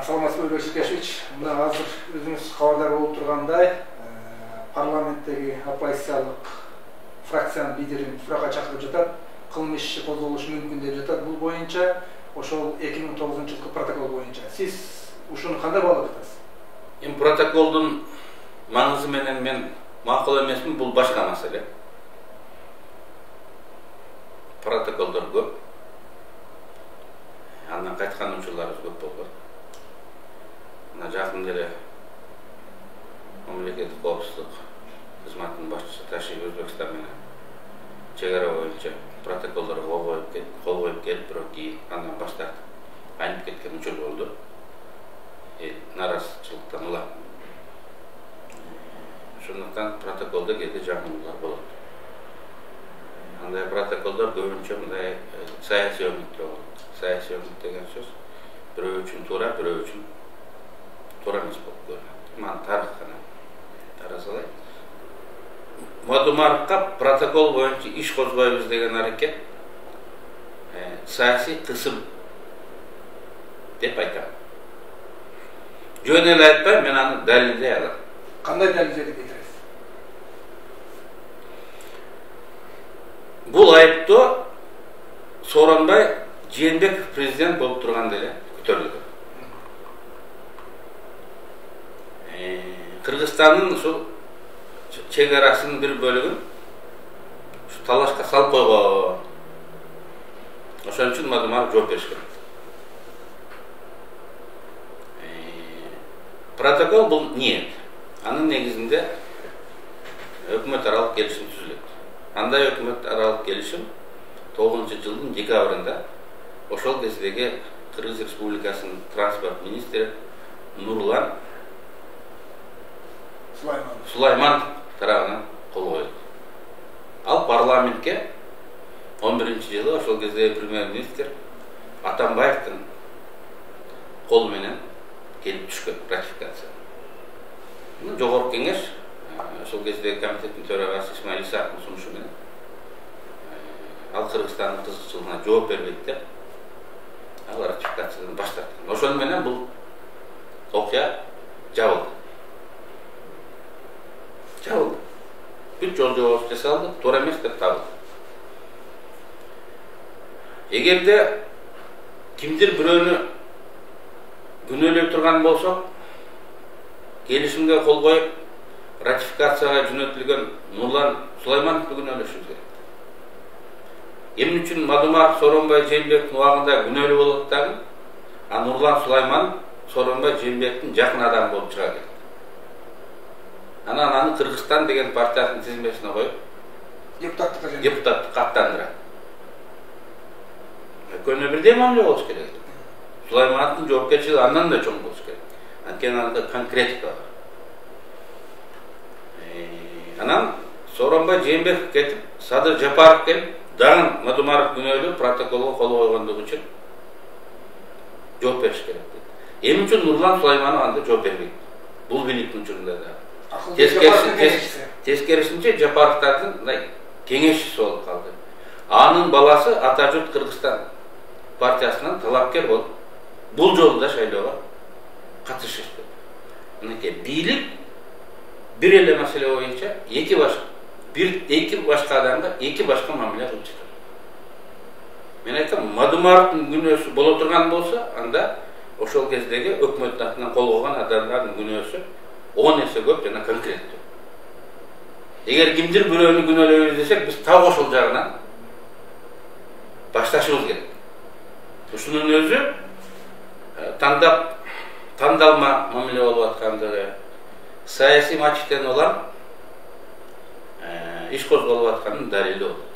Саламатсызбы Өрөк Ширкешевич, мына азыр өзүңүз кабардар болуп тургандай, парламенттеги оппозициялык фракциянын лидерин суракка чакырып жатат, кылмыш иши козголушу мүмкүн деп жатат. Бул боюнча ошол 2009 жылкы протокол боюнча. Сиз ушуну кандай баалап жатасыз? Эми протоколдун маңызы менен мен макул эмесмин, бул башка маселе. Протоколдор көп. Андан кайткан учурларыбыз көп болгон. Мына жакында эле мамлекеттик коопсуздук кызматынын башчысы Ташиев Өзбекстан менен чек ара боюнча протоколдорго кол коюп келип, бирок кийин андан баш тартып айнып кеткен учур болду. Наразычылыктан улам. Ошондуктан протоколдо кээде жаңылуулар болот. Андай протоколдор көбүнчө мындай саясий өнүктө болот. Саясий өнүк деген сөз бирөө үчүн туура, бирөө үчүн туура эмес болуп көрүнөт. Мана тарых гана тара салайын. Мадумаровго протокол боюнча иш козгойбуз деген аракет саясий кысым деп айтам. Жөн эле айтпайм, мен аны далилдей алам. Кандай далилдерди кетиресиз? Бул айыптоо Сооронбай Жээнбеков президент болуп турганда эле көтөрүлгөн. Кыргызстандын ушул чек арасынын бир бөлүгүн ушу талашка салып койгон. Ошон үчүн Мадумаров жооп бериш керек. Протокол бул ниет. Анын негизинде өкмөт аралык келишим түзүлөт. Андай өкмөт аралык келишим 9-жылдын декабрында ошол кездеги Кыргыз Республикасынын транспорт министри Нурлан Сулайманов тарабынан кол коюлду. Ал парламентке 11-жылы ошол кездеги премьер-министр Атамбаевдин колу менен келип түшкөн ратификация. Жогорку кеңеш ошол кездеги комитеттин төрагасы Исмаил Исаковдун сунушу менен ал Кыргызстандын кызыкчылыгына жооп бербейт деп ал ратификациядан баш тарткан. Ошону менен бул окуя жабылды. Бүт жол жобосы жасалды, туура эмес деп табылды. Эгерде кимдир бирөөнү күнөөлөй турган болсок, келишимге кол коюп, ратификацияга жөнөтүлгөн Нурлан Сулаймановду күнөөлөшүбүз керек. Эмне үчүн Мадумаров Сооронбай Жээнбековдун убагында күнөөлүү болот дагы, а Нурлан Сулайманов Сооронбай Жээнбековдун жакын адамы болуп чыга келди. Анан аны Кыргызстан деген партиянын тизмесине коюп, депутаттыкка аттандырат. Экөөнө бирдей мамиле болуш керек. Сулаймановдун жоопкерчилиги андан да чоң болуш керек. Анткени анда конкретика бар. Анан Сооронбай Жээнбеков кетип, Садыр Жапаров келип, дагы Мадумаров күнөөлүү протоколго кол койгондугу үчүн жооп бериш керек дейт. Эмне үчүн Нурлан Сулайманов анда жооп бербейт? Бул бийликтин учурунда да. Тескерисинче Жапаровдун мындай кеңешчиси болуп калды. Анын баласы Атажурт Кыргызстан партиясынан талапкер болуп, бул жолу да шайлоого катышышты. Мынакей бийлик бир эле маселе боюнча эки башка адамга эки башка мамиле кылып жатат. Мен айтам, Мадумаровдун күнөөсү боло турган болсо, анда ошол кездеги өкмөт атынан кол койгон адамдардын күнөөсү 10 эсе көп жана конкреттүү. Эгер кимдир бирөөнү күнөөлөйбүз десек, биз так ошол жагынан башташыбыз керек. Ушунун өзү тандалма мамиле болуп аткандыгы, саясий мотивден улам иш козголуп атканын далили болот.